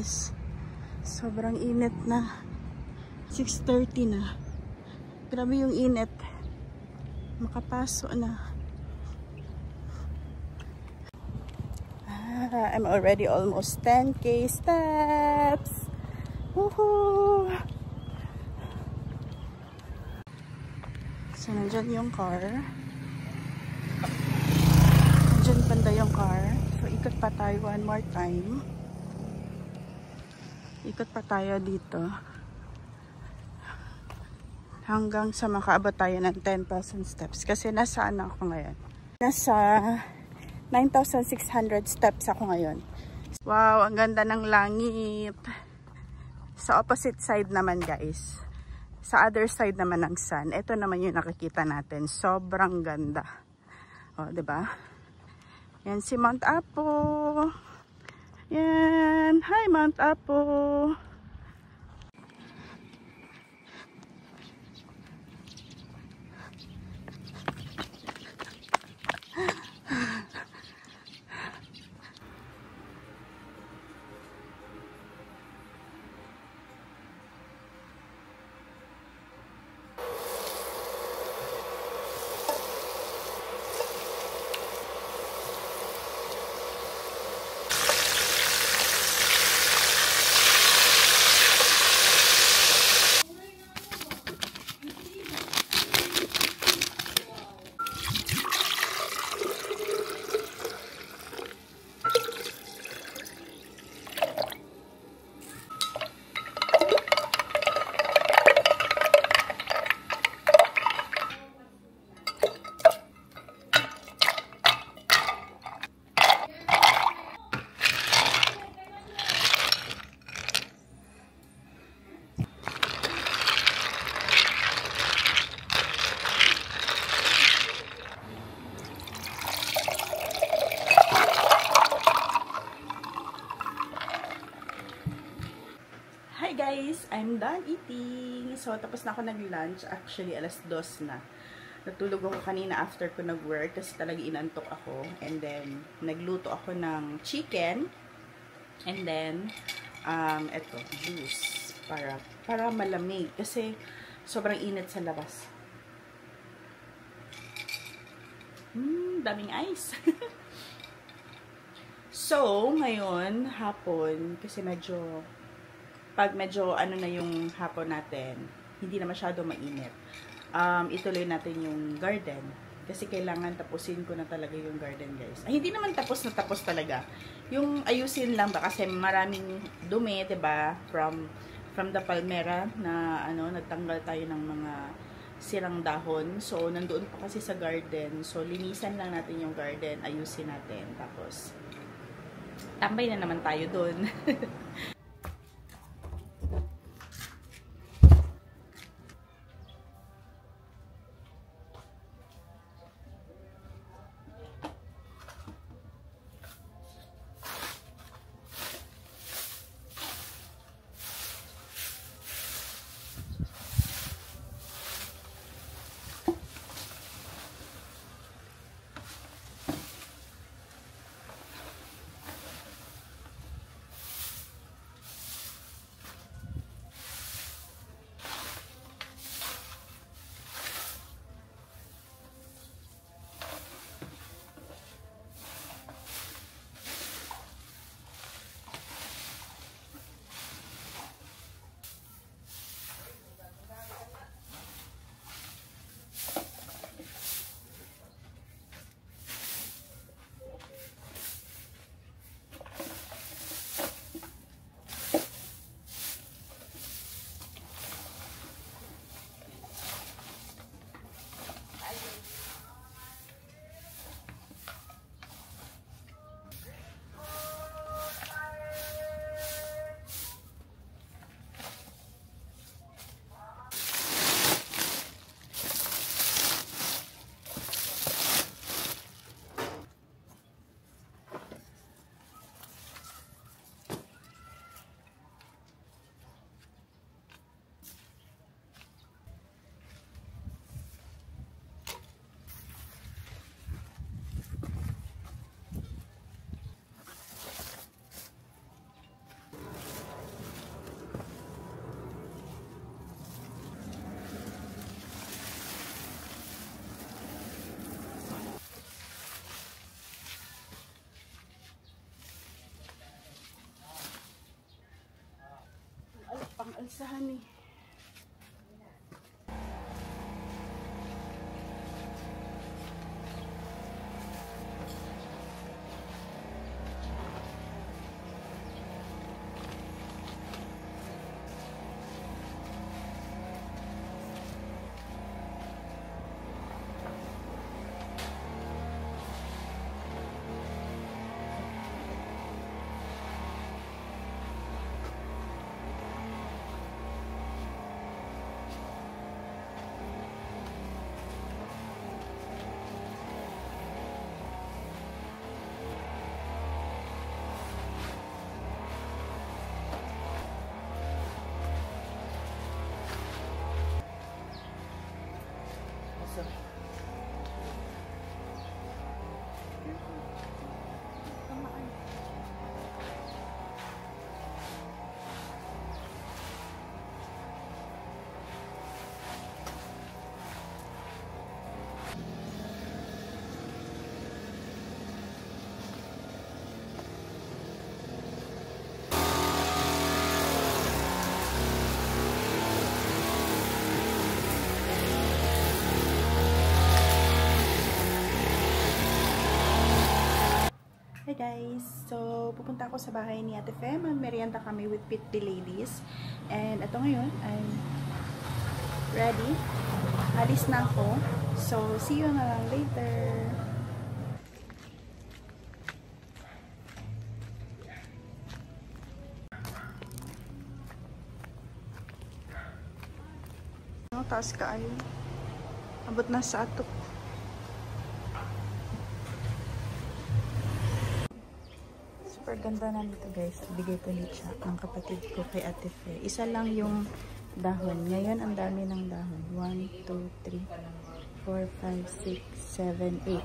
guys. Sobrang init na. 6:30 na. Grabe yung init. Makapaso na. I'm already almost 10K steps. Woohoo! So, nandyan yung car. Nandyan banda yung car. So, ikot pa tayo one more time. Ikot pa tayo dito. Hanggang sa makaabot tayo ng 10,000 steps. Kasi nasa ano ako ngayon? Nasa 9,600 steps ako ngayon. Wow, ang ganda ng langit. Sa opposite side naman guys. Sa other side naman ng sun. Ito naman yung nakikita natin. Sobrang ganda. O, diba? Yan si Mount Apo. Yan. Hi, Mount Apo. Hi guys! I'm done eating. So, tapos na ako nag-lunch. Actually, alas 2 na. Natulog ako kanina after ko nag-work kasi talaga inantok ako. And then, nagluto ako ng chicken. And then, eto, juice. Para malamig. Kasi, sobrang init sa labas. Daming ice. So, ngayon, hapon, kasi pag medyo ano na yung hapon natin, hindi na masyado mainit, ituloy natin yung garden. Kasi kailangan tapusin ko na talaga yung garden, guys. Ay, hindi naman tapos na tapos talaga. Yung ayusin lang ba, kasi maraming dumi, diba? From the palmera na nagtanggal tayo ng mga sirang dahon. So, nandoon pa kasi sa garden. So, linisan lang natin yung garden, ayusin natin. Tapos, tambay na naman tayo dun. Isahan ni. Hi guys! So, pupunta ako sa bahay ni Ate Fe. Mag-merienda kami with Pitty Ladies. And ito ngayon, I'm ready. Alis na ako. So, see you na lang later. Taas ka ay. Abot na sa ato. Super ganda na nito guys. Bigay ko ulit siya ng kapatid ko kay Ate Fe. Isa lang yung dahon. Ngayon ang dami ng dahon. 1, 2, 3, 4, 5, 6, 7, 8.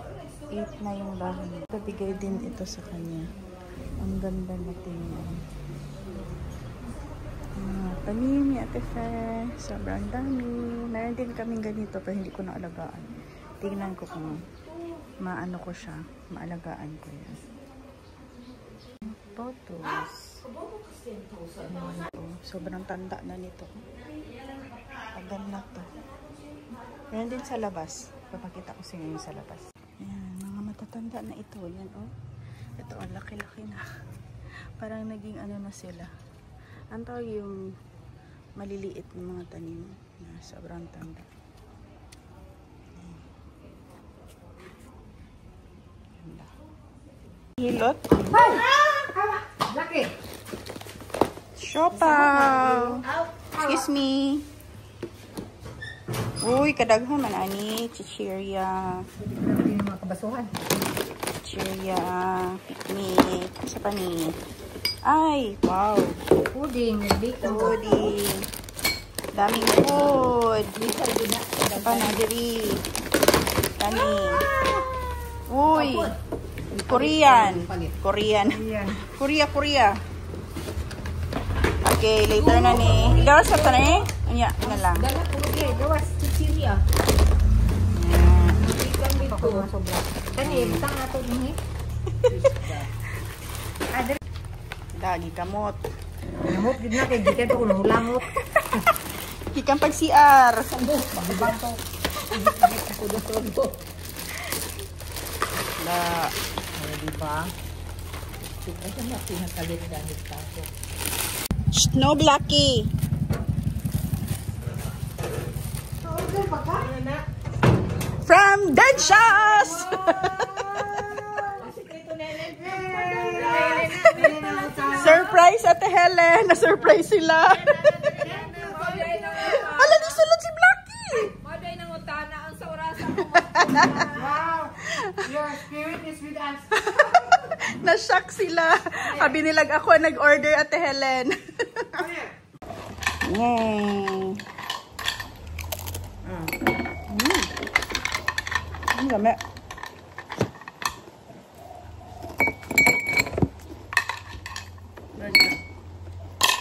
8 na yung dahon. Bigay din ito sa kanya. Ang ganda na tingnan. Tanim ni Ate Fe. Sobrang dami. Meron din kaming ganito pero hindi ko na alagaan. Tingnan ko kung maano ko siya. Maalagaan ko yan. Photos. Sobrang tanda na nito. Tagal na to. Meron din sa labas. Papakita ko sa inyo sa labas. Ayan, mga matatanda na ito. Yan, oh. Ito, ang laki-laki na. Parang naging ano na sila. Ang tawag yung maliliit ng mga tanim na sobrang tanda. Ganda. Hilot. Laki. Siopaw. Excuse me. Uy, kadaghan man ani. Chichirya. Hindi yung mga kabasuhan. Chichirya. Picnic. Isa pa ni. Ay, wow. Puding. Puding. Daming food. Isa pa na diri. Kani. Uy. Korean. Korean. Korea. Okay, later na ni. Gawas ka ta na eh. Anya, na lang. Dala po siya. Gawas. Chichirya. Kani, butang ato din eh. Dagi kamot. Namot din na kay gikan ko nang lamot. Gikan pag CR. Sambo, bagibanto. Ako do trondo. Da. Ay di ba? Ito na pinakalit gamit ako. No Blackie. Order ba ka? From Denshas. Surprise Ate Helen. Na-surprise sila. Hala, di sulod si Blackie. Maday nang utana ang sa orasa ko. Wow! Your spirit is with us. Na-shock sila. Sabi nilag ako nag-order Ate Helen. Yay. Ang dami.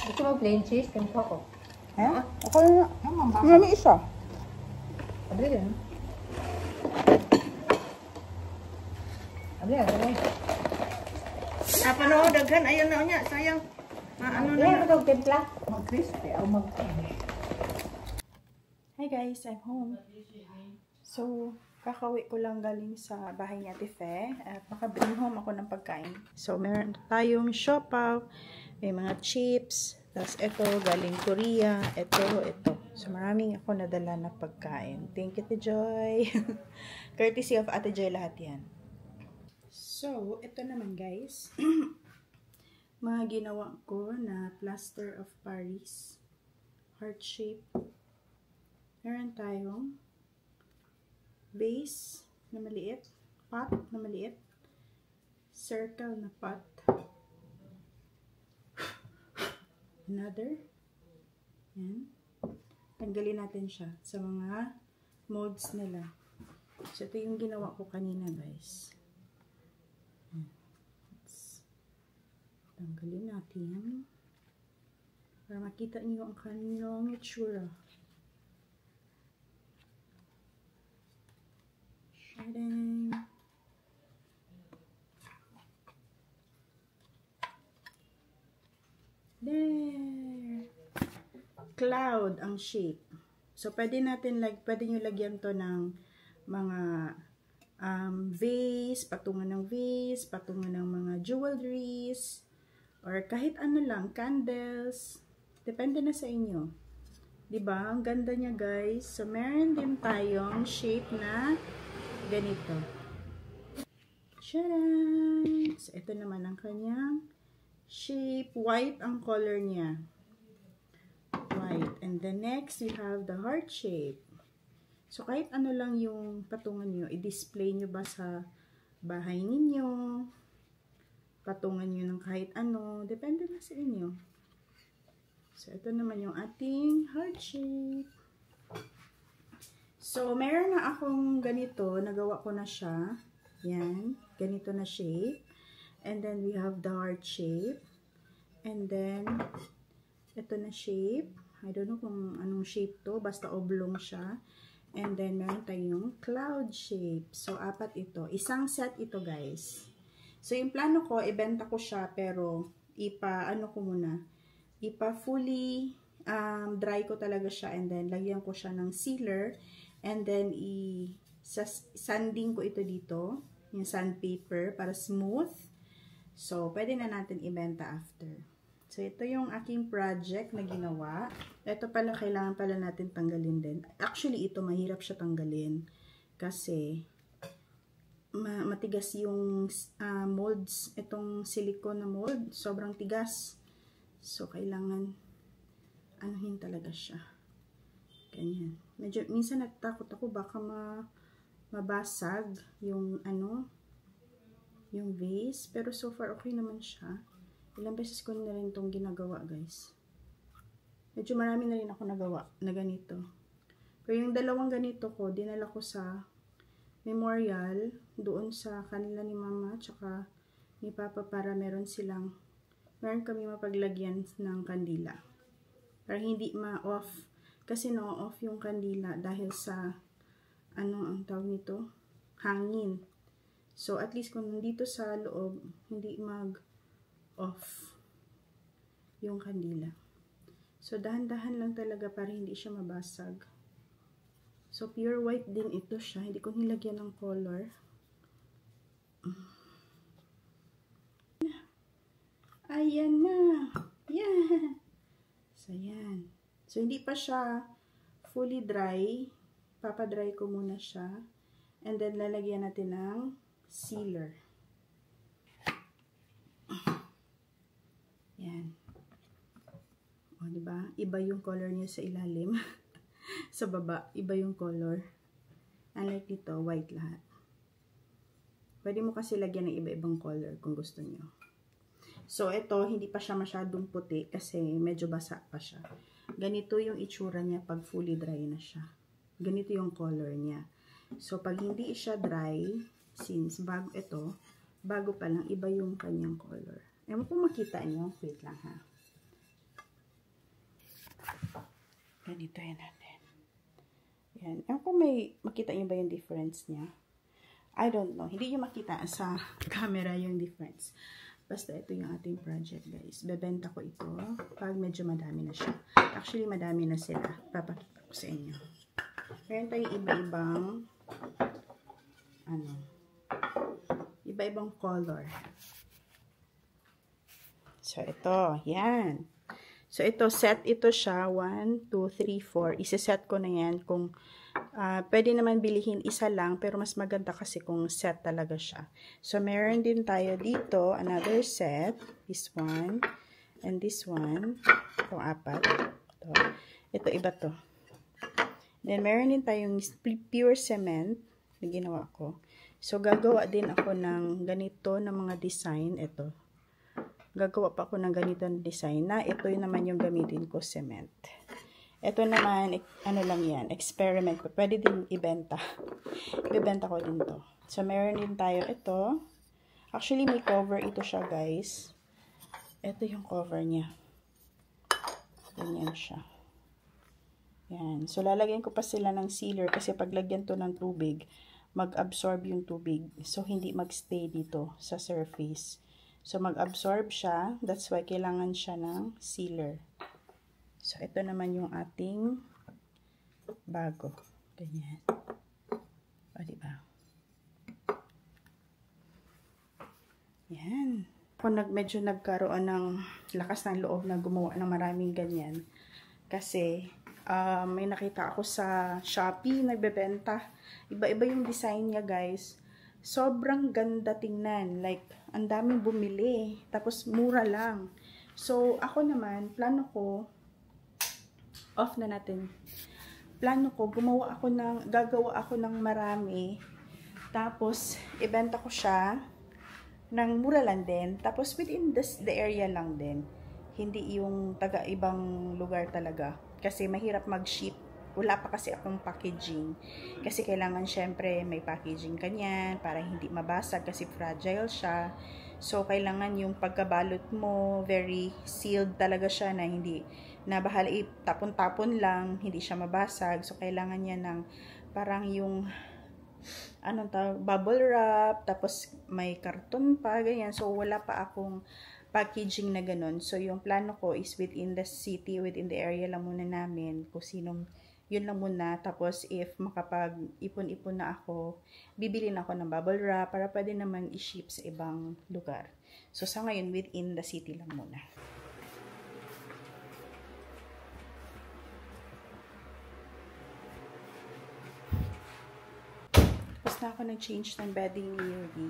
Gusto mo plain cheese? Kanto ko. Ha? Ako na. Marami isa. Abli yan. Abli yan. Paano daghan ayon na unya sayang. Ano na Yan, ito, timpla. crispy o Hi guys, I'm home. So, kakauwi ko lang galing sa bahay ni Ate Fe at nakabring home ako ng pagkain. So, meron tayong siopaw, may mga chips, tapos ito galing Korea, ito. So, maraming ako nadala na pagkain. Thank you, Ate Joy. Courtesy of Ate Joy lahat yan. So, ito naman guys. Mga ginawa ko na plaster of Paris. Heart shape. Meron tayong base na maliit, pot na maliit, circle na pot, another, yan. Tanggalin natin siya sa mga molds nila. So, ito yung ginawa ko kanina, guys. Tanggalin natin para makita niyo ang kanilang itsura. Shading. There. Cloud ang shape. So, pwede nyo lagyan to ng mga vase, patungan ng vase, patungan ng mga jewelries, or kahit ano lang, candles. Depende na sa inyo. Diba? Ang ganda niya, guys. So, meron din tayong shape na ganito. Tcharam! So, ito naman ang kanyang shape. White ang color niya. White. And then next, we have the heart shape. So, kahit ano lang yung patungan nyo, i-display nyo ba sa bahay ninyo, patungan nyo ng kahit ano, depende na sa inyo. So, ito naman yung ating heart shape. So, meron na akong ganito, nagawa ko na siya. Yan, ganito na shape. And then, we have the heart shape. And then, ito na shape. I don't know kung anong shape to, basta oblong siya. And then, meron tayong cloud shape. So, 4 ito. Isang set ito, guys. So, yung plano ko, ibenta ko siya, pero fully dry ko talaga siya, and then, lagyan ko siya ng sealer, and then, sanding ko ito dito, yung sandpaper, para smooth. So, pwede na natin ibenta after. So, ito yung aking project na ginawa. Ito pala, kailangan pala natin tanggalin din. Actually, ito, mahirap siya tanggalin. Kasi, matigas yung molds. Itong silicone na mold, sobrang tigas. So, kailangan anuhin talaga siya. Ganyan. Minsan nagtakot ako, baka mabasag yung yung vase. Pero so far, okay naman siya. Ilang beses ko na rin itong ginagawa, guys. Medyo marami na rin ako nagawa na ganito. Pero yung dalawang ganito ko, dinala ko sa memorial doon sa kanila ni Mama tsaka ni Papa para meron kami mapaglagyan ng kandila. Para hindi ma-off. Kasi no-off yung kandila dahil sa ang tawag nito? Hangin. So, at least kung nandito sa loob, hindi mag-off yung kandila. So, dahan-dahan lang talaga para hindi siya mabasag. So, pure white din ito siya. Hindi ko nilagyan ng color. Ayan na. Yeah. So, yan. So, hindi pa siya fully dry. Papadry ko muna siya. And then, lalagyan natin ng sealer. Yan. O, diba? Iba yung color niya sa ilalim. Sa baba, iba yung color. Unlike dito, white lahat. Pwede mo kasi lagyan ng iba-ibang color kung gusto nyo. So, ito, hindi pa siya masyadong puti kasi medyo basa pa siya. Ganito yung itsura niya pag fully dry na siya. Ganito yung color niya. So, pag hindi siya dry, since bago pa lang, iba yung kanyang color. Ewan kung makita nyo. Wait lang ha. Ganito yan natin. Yan. Ewan kung makita nyo ba yung difference niya. I don't know. Hindi nyo makita sa camera yung difference. Basta ito yung ating project, guys. Bebenta ko ito pag medyo madami na siya. Actually, madami na sila. Papakita ko sa inyo. Meron tayong iba-ibang iba-ibang color. So, ito. Yan. So, ito, set ito siya. 1, 2, 3, 4. Isa-set ko na yan kung pwede naman bilihin isa lang, pero mas maganda kasi kung set talaga siya. So, meron din tayo dito, another set. This one. And this one. Itong 4. Ito, iba to. Then, meron din tayong pure cement na ginawa ko. So, gagawa din ako ng ganito na mga design. Ito. Gagawa pa ako ng ganito na design na ito naman yung gamitin ko, cement. Ito naman, ano lang yan, experiment ko. Pwede din ibenta. Ibebenta ko din to. So, meron din tayo ito. Actually, may cover ito siya, guys. Ito yung cover niya. Ganyan siya. Yan. So, lalagyan ko pa sila ng sealer kasi pag lagyan to ng tubig, mag-absorb yung tubig. So, hindi mag-stay dito sa surface. So, mag-absorb siya. That's why kailangan siya ng sealer. So, ito naman yung ating bago. Ganyan. O, diba? Yan. Ako medyo nagkaroon ng lakas ng loob na gumawa ng maraming ganyan. Kasi, may nakita ako sa Shopee, nagbebenta. Iba-iba yung design niya, guys. Sobrang ganda tingnan. Like, ang daming bumili. Tapos, mura lang. So, ako naman, plano ko, off na natin. Plano ko, gagawa ako ng marami. Tapos, ibenta ko siya ng mura lang din. Tapos, within the area lang din. Hindi yung taga-ibang lugar talaga. Kasi mahirap mag-ship. Wala pa kasi akong packaging. Kasi kailangan syempre may packaging kanyan para hindi mabasag kasi fragile siya. So, kailangan yung pagkabalot mo, very sealed talaga siya na hindi na bahala tapon-tapon lang, hindi siya mabasag. So, kailangan niya ng parang yung bubble wrap, tapos may karton pa, ganyan. So, wala pa akong packaging na ganun. So, yung plano ko is within the city, within the area lang muna namin, kung sinong, yun lang muna. Tapos, if makapag-ipon-ipon na ako, bibili na ako ng bubble wrap para pwede naman i-ship sa ibang lugar. So, sa ngayon, within the city lang muna. Tapos na ako nag-change ng bedding ni Yuri.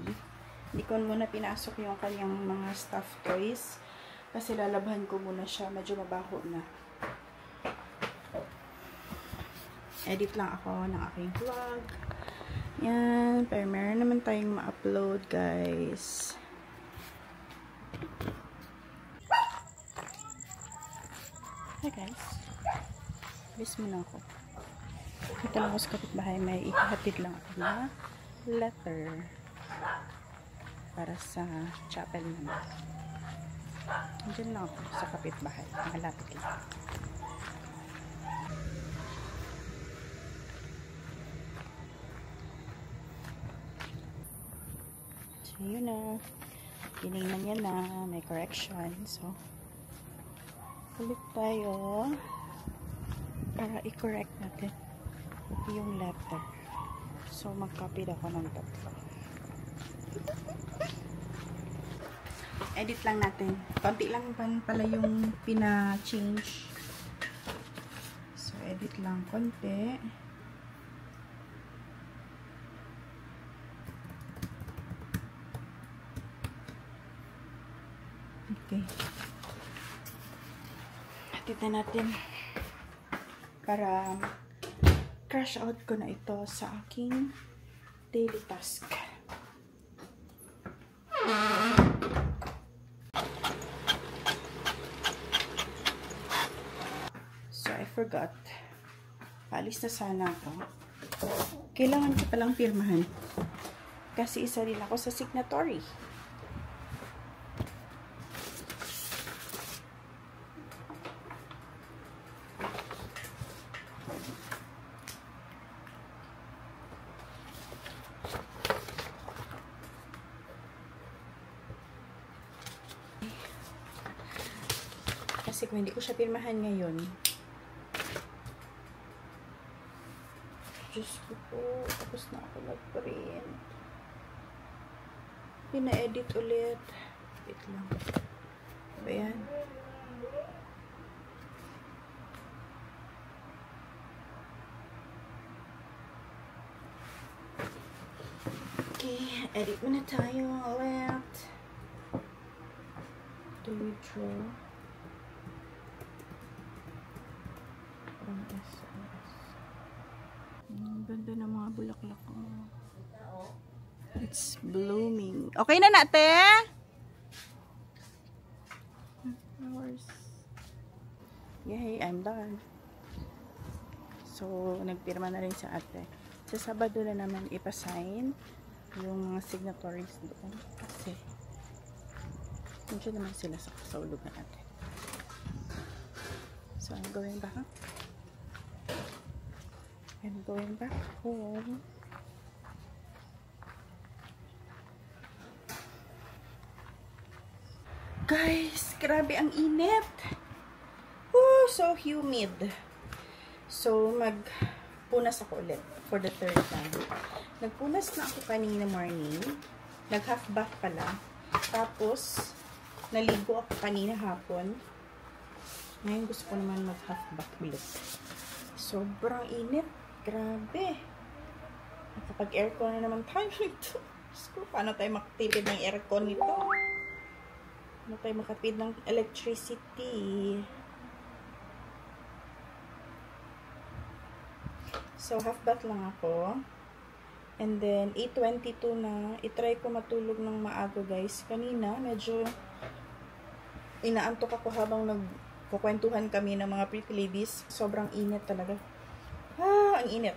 Hindi ko muna pinasok yung kanyang mga stuffed toys. Kasi lalabhan ko muna siya. Medyo mabaho na. Edit lang ako ng aking vlog. Yan. Pero meron naman tayong ma-upload, guys. Hi, guys. Bis mo na ako. Ito lang ako sa kapitbahay. May ihahatid lang ako na letter para sa chapel naman. Diyan lang ako sa kapitbahay. Malapit lang. So, yun na. Tinignan niya na. May correction. So, ulit tayo para i-correct natin yung letter. So, mag-copy ako ng tatlo. Edit lang natin. Konti lang pala yung pina-change. So, edit lang konti. Okay. Titignan natin para crash out ko na ito sa aking daily task. So, I forgot. Paalis na sana ako. Kailangan ko palang pirmahan. Kasi isa rin ako sa signatory. Kasi kung hindi ko siya pirmahan ngayon, Diyos ko po, tapos na ako mag-print. Pina-edit ulit. Wait lang. Ba yan? Okay, edit muna tayo ulit. To withdraw. From SMS. Ang ganda ng mga bulaklak ko. It's blooming. Okay na natin? Flowers. Yay, I'm done. So, nagpirma na rin sa ate. Sa Sabado na naman ipasign yung mga signatories doon. Kasi, nandiyan naman sila sa kasaulugan natin. So, I'm going back. I'm going back home. Guys, grabe ang init. Woo, so humid. So, magpunas ako ulit for the third time. Nagpunas na ako kanina morning. Nag-half bath pala. Tapos, naligo ako kanina hapon. Ngayon gusto ko naman mag-half bath ulit. Sobrang init. Grabe. Nakapag-aircon na naman tayo nito. Paano tayo makatipid ng aircon nito? Paano tayo makatipid ng electricity? So, half bath lang ako. And then, 8:22 na. I-try ko matulog ng maaga, guys. Kanina, medyo inaantok ako habang nagkukwentuhan kami ng mga pretty ladies. Sobrang init talaga. Ang init.